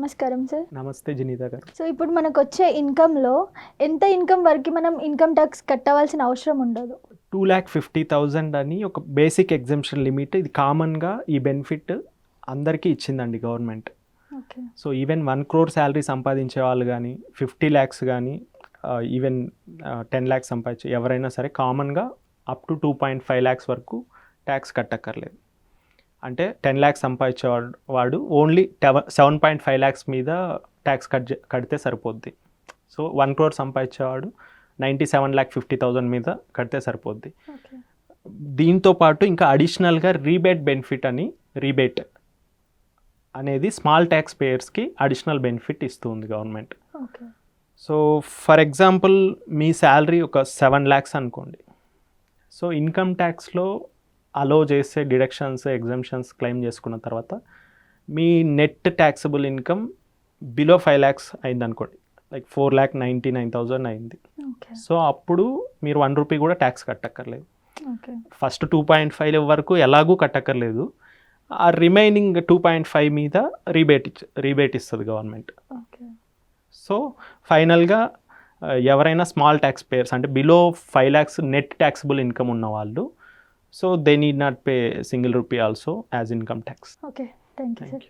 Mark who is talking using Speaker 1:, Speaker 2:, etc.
Speaker 1: నమస్కారం సార్.
Speaker 2: నమస్తే జనీత గారు.
Speaker 1: సో ఇప్పుడు మనకు వచ్చే ఇన్కంలో ఎంత ఇన్కమ్ వరకు మనం ఇన్కమ్ ట్యాక్స్ కట్టవలసిన అవసరం ఉండదు?
Speaker 2: 2,50,000 అని ఒక బేసిక్ ఎగ్జంప్షన్ లిమిట్, ఇది కామన్గా ఈ బెనిఫిట్ అందరికీ ఇచ్చిందండి government.
Speaker 1: Okay.
Speaker 2: So even 1 crore salary సంపాదించే వాళ్ళు కానీ 50 lakhs కానీ ఈవెన్ 10 lakhs సంపాదించే ఎవరైనా సరే కామన్గా అప్ టు 2.5 lakhs వరకు ట్యాక్స్ కట్టక్కర్లేదు. అంటే 10 lakhs సంపాదించేవాడు ఓన్లీ 7.5 lakhs మీద ట్యాక్స్ కడితే సరిపోద్ది. సో 1 crore సంపాదించేవాడు 97,50,000 మీద కడితే సరిపోద్ది. దీంతో పాటు ఇంకా అడిషనల్గా రీబేట్ బెనిఫిట్ అని, రీబేట్ అనేది స్మాల్ ట్యాక్స్ పేయర్స్కి అడిషనల్ బెనిఫిట్ ఇస్తుంది government. So for example me salary ఒక 7 lakhs అనుకోండి. సో ఇన్కమ్ ట్యాక్స్లో అలో చేసే డిడక్షన్స్, ఎగ్జంప్షన్స్ క్లెయిమ్ చేసుకున్న తర్వాత మీ net taxable income below 5 lakhs అయింది అనుకోండి, లైక్ 4,99,000 అయింది. సో అప్పుడు మీరు 1 rupee కూడా ట్యాక్స్ కట్టక్కర్లేదు. ఫస్ట్ 2.5 వరకు ఎలాగూ కట్టక్కర్లేదు. ఆ రిమైనింగ్ 2.5 మీద రీబేట్ ఇస్తుంది గవర్నమెంట్. సో ఫైనల్గా ఎవరైనా స్మాల్ ట్యాక్స్ పేయర్స్ అంటే below 5 lakhs net taxable income ఉన్న వాళ్ళు, so they need not pay single rupee also as income tax.
Speaker 1: Okay, thank you sir.